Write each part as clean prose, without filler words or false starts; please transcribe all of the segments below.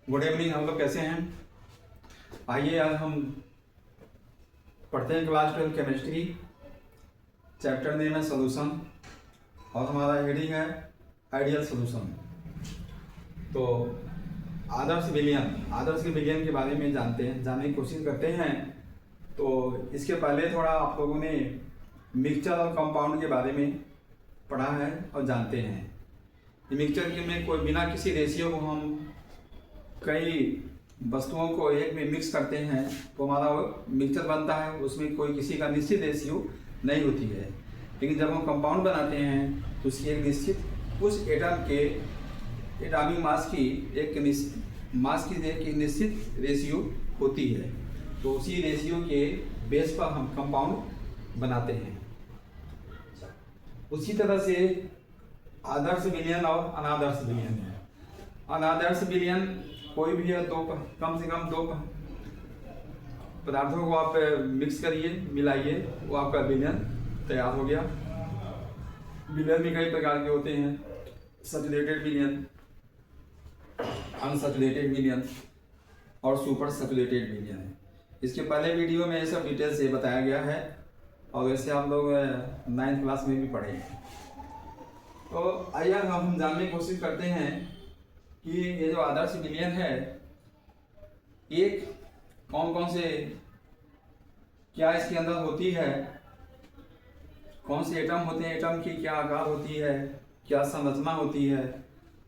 Good evening. हम लोग कैसे हैं? आइए आज हम पढ़ते हैं क्लास 12 केमिस्ट्री। चैप्टर नेम है सोल्यूशन और हमारा हेडिंग है आइडियल सोल्यूशन। तो आदर्श विलयन के बारे में जानने की कोशिश करते हैं। तो इसके पहले थोड़ा आप लोगों ने मिक्सचर और कंपाउंड के बारे में पढ़ा है और जानते हैं। मिक्सचर के में कोई बिना किसी रेशियो को हम कई वस्तुओं को एक में मिक्स करते हैं तो हमारा मिक्सचर बनता है। उसमें कोई किसी का निश्चित रेशियो नहीं होती है। लेकिन जब हम कंपाउंड बनाते हैं तो उसकी एक निश्चित उस एटम के एटॉमिक मास की एक निश्चित रेशियो होती है। तो उसी रेशियो के बेस पर हम कंपाउंड बनाते हैं। उसी तरह से आदर्श विलयन और अनादर्श विलयन है। अनादर्श विलयन कोई भी है कम से कम दो पदार्थों को आप मिक्स करिए, मिलाइए, वो आपका विलयन तैयार हो गया। विलयन भी कई प्रकार के होते हैं, सैचुरेटेड विलयन, अनसैचुरेटेड विलयन और सुपर सैचुरेटेड विलयन। इसके पहले वीडियो में ये सब डिटेल से बताया गया है और वैसे आप लोग 9th क्लास में भी पढ़े हैं। तो आइए हम जानने की कोशिश करते हैं कि ये जो आदर्श विलयन है एक कौन कौन से क्या इसके अंदर होती है, कौन से एटम होते हैं, एटम की क्या आकार होती है, क्या संरचना होती है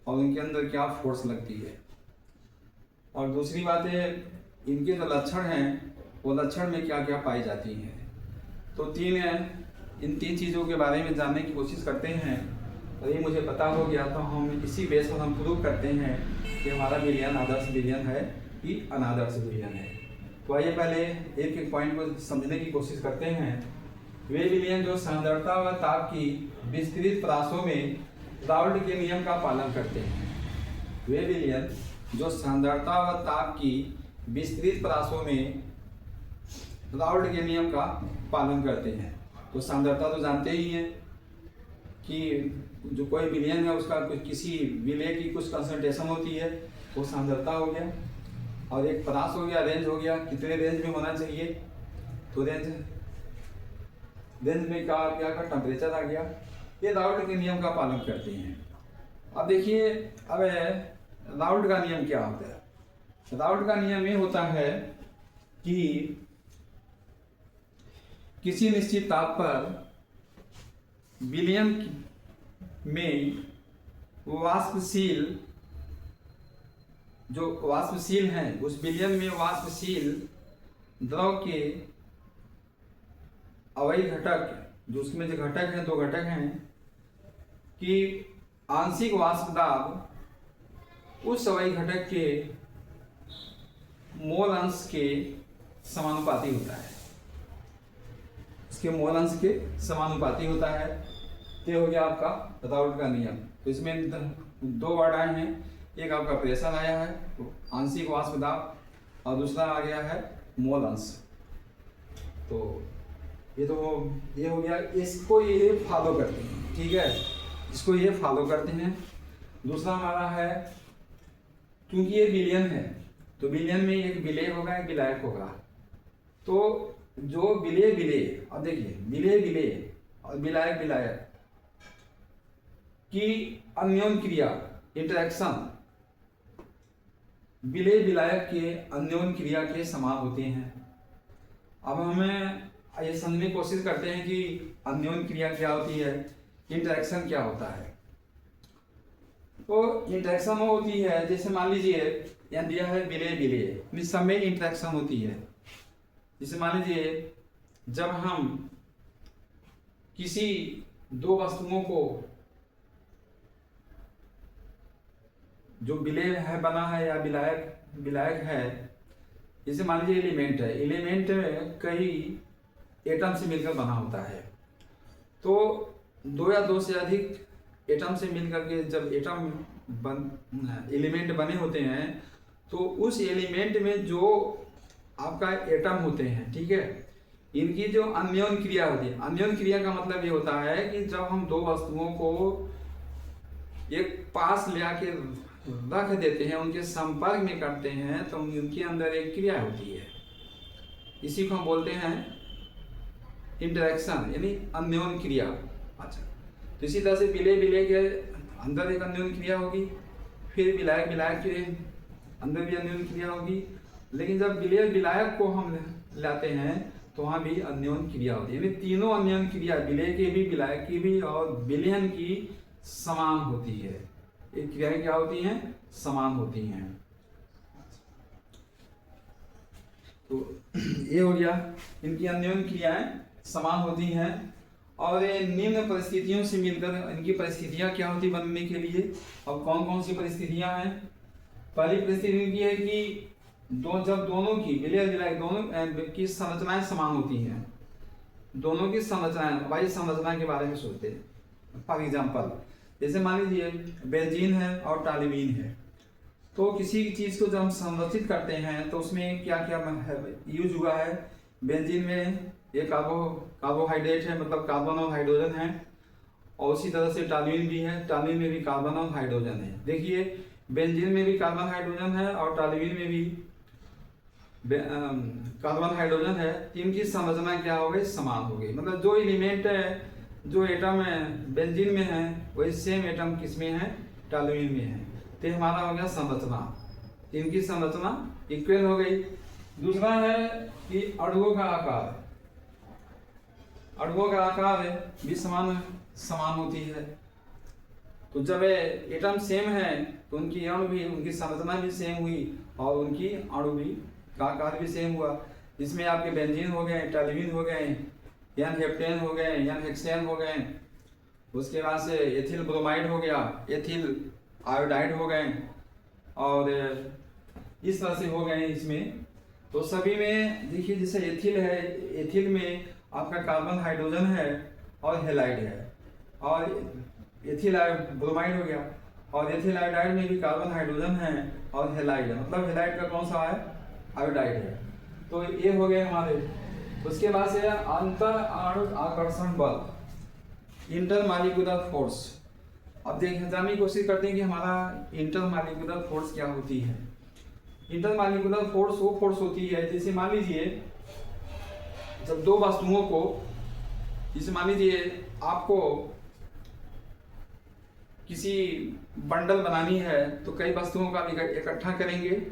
और उनके अंदर क्या फोर्स लगती है। और दूसरी बात है इनके जो लक्षण हैं वो लक्षण में क्या क्या पाई जाती हैं। तो इन तीन चीज़ों के बारे में जानने की कोशिश करते हैं और ये मुझे पता हो गया तो हम इसी बेस पर हम प्रूव करते हैं कि हमारा विलयन आदर्श विलयन है कि अनादर्श विलयन है। तो आइए पहले एक एक पॉइंट को समझने की कोशिश करते हैं। वे विलयन जो सांद्रता व ताप की विस्तृत परासों में राउल्ट के नियम का पालन करते हैं। वे विलयन जो सांद्रता व ताप की विस्तृत परासों में राउल्ट के नियम का पालन करते हैं। तो सांद्रता तो जानते ही हैं कि जो कोई विलयन है उसका किसी विलय की कुछ कंसंट्रेशन होती है, वो सांद्रता हो गया। और एक परास हो गया, रेंज हो गया, कितने रेंज में होना चाहिए। तो रेंज में क्या टेम्परेचर आ गया। ये राउल्ट के नियम का पालन करते हैं। अब देखिए अब राउल्ट का नियम क्या होता है। राउल्ट का नियम ये होता है कि किसी निश्चित ताप पर विलयन में वाष्पशील हैं उस विलयन में वाष्पशील द्रव के अवयवी घटक, जो उसमें जो घटक हैं, दो घटक हैं कि आंशिक वाष्प दाब उस अवयवी घटक के मोल अंश के समानुपाती होता है। इसके मोल अंश के समानुपाती होता है। ये हो गया आपका राउल्ट का नियम। तो इसमें दो वर्ड आए हैं, एक आपका प्रेशर आया है आंशिक वाष्प दाब और दूसरा आ गया है मोल अंश। तो ये हो गया, इसको ये फॉलो करते हैं, ठीक है, इसको ये फॉलो करते हैं। दूसरा हमारा है क्योंकि ये विलयन है तो विलयन में एक विलेय होगा, एक विलायक होगा। तो जो विलेय अब देखिए विलेय और विलायक की अन्योन्य क्रिया इंटरेक्शन विलेय विलायक के अन्योन्य क्रिया के समान होते हैं। अब हमें ये समझने की कोशिश करते हैं कि अन्योन्य क्रिया क्या होती है, इंटरेक्शन क्या होता है। तो इंटरेक्शन वो होती है, जैसे मान लीजिए यहाँ दिया है विलेय सब में इंटरेक्शन होती है। जैसे मान लीजिए जब हम किसी दो वस्तुओं को जो विलेय है बना है या विलायक है, जैसे मान लीजिए एलिमेंट कई एटम से मिलकर बना होता है। तो दो या दो से अधिक एटम से मिलकर के जब एलिमेंट बने होते हैं तो उस एलिमेंट में जो आपका एटम होते हैं, ठीक है, इनकी जो अन्योन्य क्रिया होती है। अन्योन्य क्रिया का मतलब ये होता है कि जब हम दो वस्तुओं को एक पास ले आके रख देते हैं, उनके संपर्क में करते हैं, तो उनके अंदर एक क्रिया होती है, इसी को हम बोलते हैं इंटरेक्शन, यानी अन्योन क्रिया। अच्छा, तो इसी तरह से विलय के अंदर एक अन्योन क्रिया होगी, फिर विलायक के अंदर भी अन्योन क्रिया होगी। लेकिन जब विलायक को हम लाते हैं तो वहाँ भी अन्योन क्रिया होती है, यानी तीनों अन्योन क्रिया विलय की भी, विलायक की भी और विलयन की समान होती है। ये क्रियाएं क्या होती हैं? समान होती हैं। तो ये हो गया, इनकी अन्योन क्रियाएं समान होती हैं और ये निम्न परिस्थितियों से मिलकर इनकी परिस्थितियां क्या होती बनने के लिए। और कौन कौन सी परिस्थितियां हैं? पहली परिस्थिति इनकी है कि जब दोनों की विलय दोनों की संरचनाएं समान होती हैं, दोनों की संरचनाएं, भाई संरचना के बारे में सोचते हैं। फॉर एग्जाम्पल, जैसे मान लीजिए बेंजीन है और टॉल्यूइन है, तो किसी चीज को जब हम संरचित करते हैं तो उसमें क्या क्या यूज हुआ है। बेंजीन में ये कार्बोहाइड्रेट है, मतलब कार्बन और हाइड्रोजन है, और उसी तरह से टॉल्यूइन भी है, टॉल्यूइन में भी कार्बन और हाइड्रोजन है। देखिए बेंजीन में भी कार्बन हाइड्रोजन है और टॉल्यूइन में भी कार्बन हाइड्रोजन है। इनकी संरचना क्या हो गई? समान हो गई। मतलब जो एलिमेंट है, जो एटम है बेंजीन में है, वही सेम एटम किस में है? टॉल्यूइन में है। तो हमारा हो गया संरचना, इनकी संरचना इक्वल हो गई। दूसरा है कि अणुओं का आकार, अणुओं का आकार भी समान होती है। तो जब एटम सेम है तो उनकी अणु भी, उनकी संरचना भी सेम हुई और उनकी अणु भी का आकार भी सेम हुआ। जिसमें आपके बेंजीन हो गए, टॉल्यूइन हो गए, एन हेप्टेन हो गए, एन हेक्सेन हो गए, उसके बाद से एथिल ब्रोमाइड हो गया, एथिल आयोडाइड हो गए, और इस तरह से हो गए इसमें। तो सभी में देखिए, जैसे एथिल है, एथिल में आपका कार्बन हाइड्रोजन है और हेलाइड है, और एथिल ब्रोमाइड हो गया, और एथिल आयोडाइड में भी कार्बन हाइड्रोजन है और हेलाइड है, मतलब हेलाइड का कौन सा है? आयोडाइड है। तो ये हो गए हमारे। उसके बाद से अंतर अणु आकर्षण बल, इंटरमॉलिक्यूलर फोर्स। अब जानने की कोशिश करते हैं कि हमारा इंटरमॉलिक्यूलर फोर्स क्या होती है। इंटरमॉलिक्यूलर फोर्स वो फोर्स होती है, जैसे मान लीजिए जब दो वस्तुओं को, जैसे मान लीजिए आपको किसी बंडल बनानी है तो कई वस्तुओं का इकट्ठा करेंगे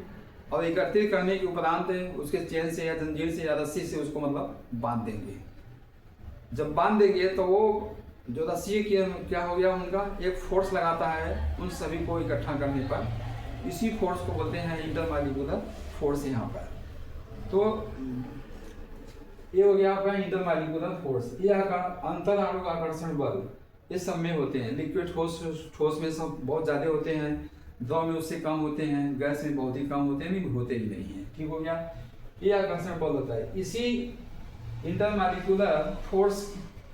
और एकत्रित करने के उपरांत उसके चेन से या जंजीर से या रस्सी से उसको मतलब बांध देंगे। जब बांध देंगे तो वो जो रस्सी की क्या हो गया, उनका एक फोर्स लगाता है उन सभी को इकट्ठा करने पर। इसी फोर्स को बोलते हैं इंटरमॉलिक्यूलर फोर्स यहाँ पर। तो ये हो गया आपका इंटरमॉलिक्यूलर फोर्स। ये अंतर अणु आकर्षण बल ये सब में होते हैं। लिक्विड ठोस में सब बहुत ज़्यादा होते हैं, द्रव में उससे कम होते हैं, गैस में बहुत ही कम होते हैं, नहीं होते ही नहीं है। ठीक हो गया, ये आकर्षण बल होता है। इसी इंटरमॉलिक्यूलर फोर्स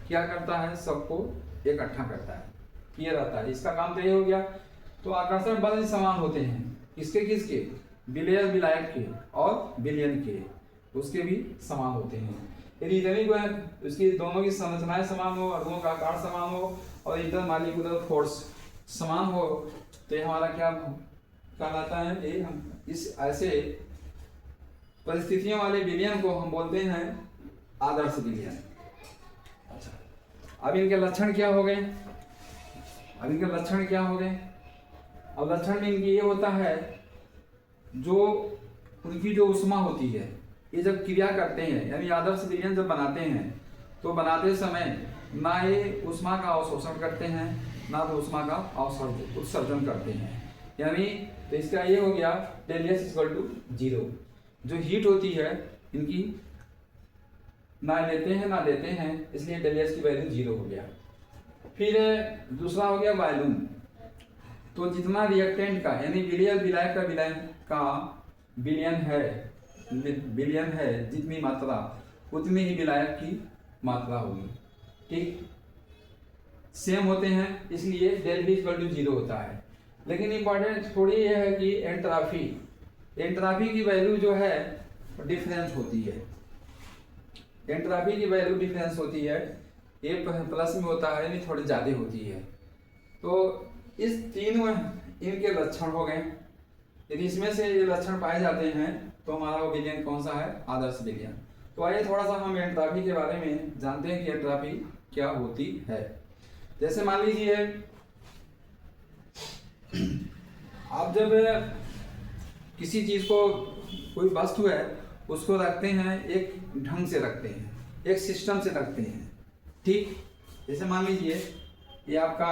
क्या करता है? सबको इकट्ठा करता है, ये रहता है, इसका काम तो ये हो गया। तो आकर्षण बल समान होते हैं, किसके किसके? विलायक के और विलयन के, उसके भी समान होते हैं। यदि इतनी को है उसकी दोनों की संरचनाएं समान हो, अणुओं का आकार समान हो और इंटरमॉलिक्यूलर फोर्स समान हो, तो ये हमारा क्या कहलाता है? ये हम इस ऐसे परिस्थितियों वाले विलयन को हम बोलते हैं आदर्श विलयन। अच्छा, अब इनके लक्षण क्या हो गए? अब लक्षण में इनकी ये होता है, जो उनकी जो ऊष्मा होती है, ये जब क्रिया करते हैं, यानी आदर्श विलयन जब बनाते हैं तो बनाते समय ना ये ऊष्मा का अवशोषण करते हैं, ना तो ऊष्मा का उत्सर्जन करते हैं। यानी तो इसका ये हो गया ΔS = 0। जो हीट होती है इनकी ना लेते हैं ना देते हैं, इसलिए ΔS की वैल्यू 0 हो गया। फिर दूसरा हो गया वॉल्यूम। तो जितना रिएक्टेंट का, यानी विलायक का विलयन है जितनी मात्रा, उतनी ही विलायक की मात्रा होगी। ठीक, सेम होते हैं, इसलिए ΔV = 0 होता है। लेकिन इंपॉर्टेंट थोड़ी ये है कि एंट्राफी की वैल्यू जो है डिफरेंस होती है। एंट्राफी की वैल्यू डिफरेंस होती है, ये प्लस में होता है, यानी थोड़ी ज़्यादा होती है। तो इस तीनों इनके लक्षण हो गए। यदि इसमें से ये लक्षण पाए जाते हैं तो हमारा वो विलयन कौन सा है, आदर्श विलयन। तो आइए थोड़ा सा हम एंट्रॉपी के बारे में जानते हैं कि एंट्रॉपी क्या होती है। जैसे मान लीजिए आप जब किसी चीज को, कोई वस्तु है उसको रखते हैं, एक ढंग से रखते हैं, एक सिस्टम से रखते हैं, ठीक। जैसे मान लीजिए ये आपका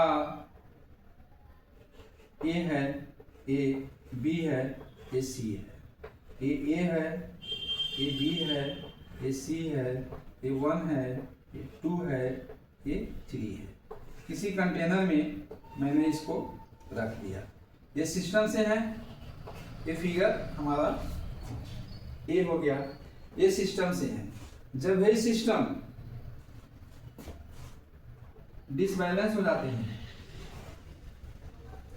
ए है, ए बी है, ये सी है, ये ए है, ये बी है, ये सी है, ये 1 है, ये 2 है, ये 3 है। किसी कंटेनर में मैंने इसको रख दिया, ये सिस्टम से है। ये फिगर हमारा ए हो गया, ये सिस्टम से है। जब ये सिस्टम डिसबैलेंस हो जाते हैं,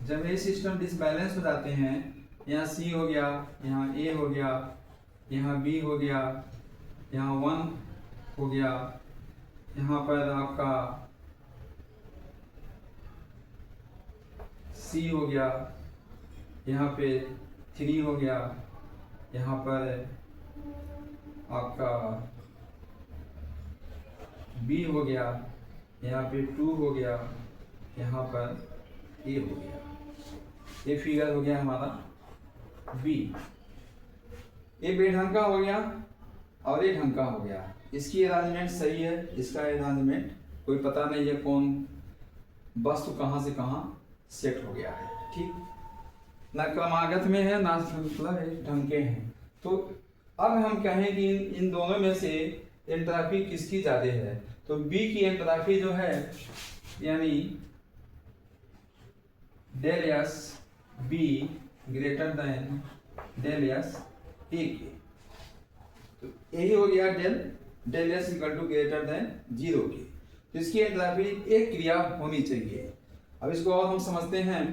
जब ये सिस्टम डिसबैलेंस हो जाते हैं, यहाँ सी हो गया, यहाँ ए हो गया, यहाँ बी हो गया, यहाँ 1 हो गया, यहाँ पर आपका सी हो गया, यहाँ पे 3 हो गया, यहाँ पर आपका बी हो गया, यहाँ पे 2 हो गया, यहाँ पर ए हो गया। ये फिगर हो गया हमारा बी। ये बेढंग का हो गया और ये ढंग का हो गया। इसकी अरेंजमेंट सही है, इसका अरेंजमेंट कोई पता नहीं है कौन वस्तु कहाँ से कहाँ सेट हो गया है, ठीक। ना क्रमागत में है, ना मतलब ढंग के हैं। तो अब हम कहें कि इन दोनों में से एंट्रॉपी किसकी ज्यादा है, तो बी की एंट्रॉपी जो है, यानी del S B greater than del S A के। तो यही हो गया del S equal to greater than 0 के। तो इसकी एंट्रॉपी एक क्रिया होनी चाहिए। अब इसको और हम समझते हैं।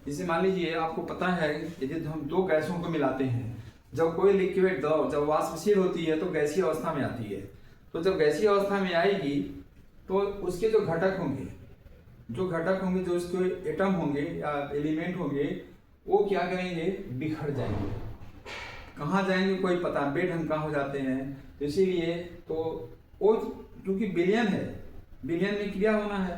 जैसे मान लीजिए आपको पता है यदि हम दो गैसों को मिलाते हैं, जब कोई लिक्विड द्रव जब वाष्पशील होती है तो गैसीय अवस्था में आती है। तो जब गैसीय अवस्था में आएगी तो उसके जो घटक होंगे, जो उसके एटम होंगे या एलिमेंट होंगे, वो क्या करेंगे, बिखर जाएंगे। कहाँ जाएंगे कोई पता, बेढंग का हो जाते हैं। तो इसीलिए तो वो क्योंकि विलयन है, विलयन में क्रिया होना है,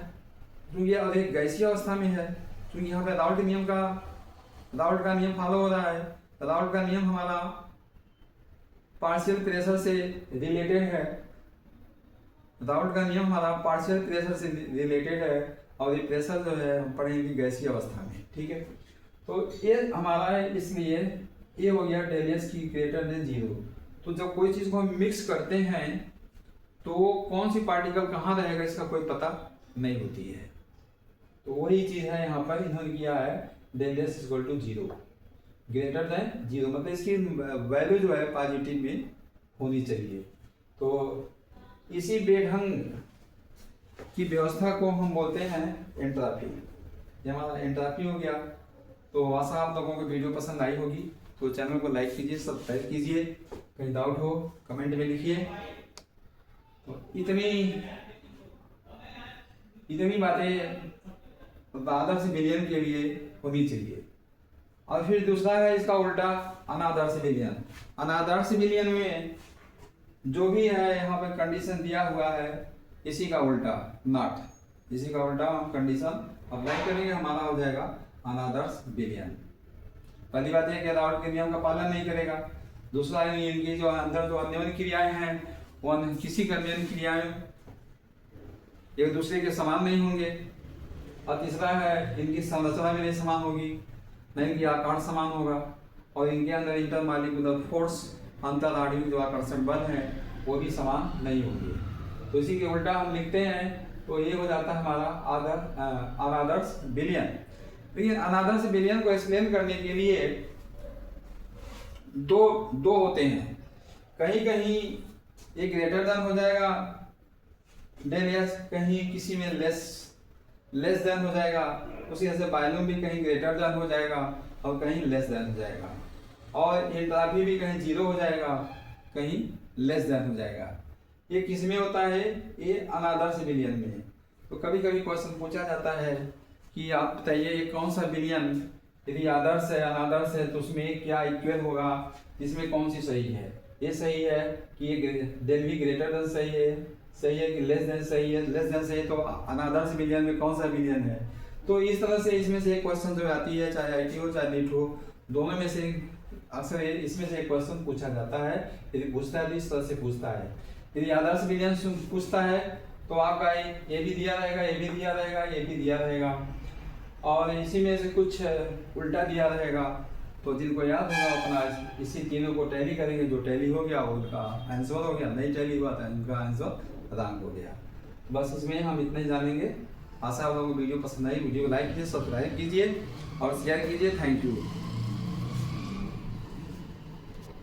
क्योंकि और एक गैसीय अवस्था में है, क्योंकि यहाँ पे राउल्ट का नियम फॉलो हो रहा है। राउल्ट का नियम हमारा पार्शियल प्रेशर से रिलेटेड है। राउल्ट का नियम हमारा पार्शियल प्रेशर से रिलेटेड है, और ये प्रेशर जो है हम पढ़ेंगे गैसीय अवस्था में, ठीक है। तो ये हमारा है, इसलिए ये हो गया डेल एस की ग्रेटर देन 0। तो जब कोई चीज़ को हम मिक्स करते हैं तो कौन सी पार्टिकल कहाँ रहेगा इसका कोई पता नहीं होती है। तो वही चीज़ है यहाँ पर इन्होंने किया है, del S equal to 0 greater than 0, मतलब इसकी वैल्यू जो है पॉजिटिव में होनी चाहिए। तो इसी बेढंग की व्यवस्था को हम बोलते हैं एंट्रॉपी। ये हमारा एंट्रॉपी हो गया। तो आशा आप लोगों को वीडियो पसंद आई होगी, तो चैनल को लाइक कीजिए, सब्सक्राइब कीजिए। कहीं डाउट हो कमेंट में लिखिए। तो इतनी बातें आदर्श विलयन के लिए होनी चाहिए। और फिर दूसरा है इसका उल्टा, अनादर्श विलयन। अनादर्श विलयन में जो भी है यहाँ पर कंडीशन दिया हुआ है, इसी का उल्टा नॉट, इसी का उल्टा हम कंडीशन अप्लाई करेंगे, हमारा हो जाएगा अनादर्श विलयन। पहली बात है कि राउल्ट के नियम का पालन नहीं करेगा। दूसरा है इनकी जो अंदर जो अन्योन्य क्रियाएं हैं वो किसी अन्योन्य क्रियाएं एक दूसरे के समान नहीं होंगे। और तीसरा है इनकी संरचना भी नहीं समान होगी, न इनकी आकार समान होगा, और इनके अंदर इंटरमॉलिक्यूलर फोर्स, अंतर आणविक जो आकर्षण बल है वो भी समान नहीं होंगे। तो इसी के उल्टा हम लिखते हैं, तो ये हो जाता है हमारा अनादर्श विलयन। लेकिन अनादर्श विलयन को एक्सप्लेन करने के लिए दो होते हैं। कहीं कहीं एक ग्रेटर देन हो जाएगा डेल एस, कहीं किसी में लेस देन हो जाएगा। उसी तरह से बायलूम भी कहीं ग्रेटर देन हो जाएगा और कहीं लेस देन हो जाएगा, और एंट्रॉपी भी कहीं 0 हो जाएगा, कहीं लेस देन हो जाएगा। ये किस में होता है, ये अनादर्श विलयन में। तो कभी कभी क्वेश्चन पूछा जाता है कि आप बताइए ये कौन सा विलयन यदि आदर्श है अनादर्श है तो उसमें क्या इक्वल होगा, इसमें कौन सी सही है। ये सही है कि ये देन भी ग्रेटर देन सही है कि लेस देन सही है, लेस देन सही है तो अनादर्श विलियन में कौन सा विलियन है। तो इस तरह से इसमें से एक क्वेश्चन जो आती है, चाहे आईटी हो चाहे नीट हो, दोनों में से अक्सर इसमें से एक क्वेश्चन पूछा जाता है। यदि पूछता है तो इस तरह से पूछता है। यदि आदर्श विलियन पूछता है तो आपका ये भी दिया रहेगा, ये भी दिया रहेगा, ये भी दिया रहेगा, और इसी में से कुछ उल्टा दिया रहेगा। तो जिनको याद होगा अपना इसी तीनों को टैली करेंगे, जो टैली हो गया उनका आंसर हो गया, नहीं टैली हुआ तो उनका आंसर रॉन्ग हो गया। बस इसमें हम इतने जानेंगे। आशा आप लोगों को वीडियो पसंद आई, वीडियो को लाइक कीजिए, सब्सक्राइब कीजिए और शेयर कीजिए। Thank you.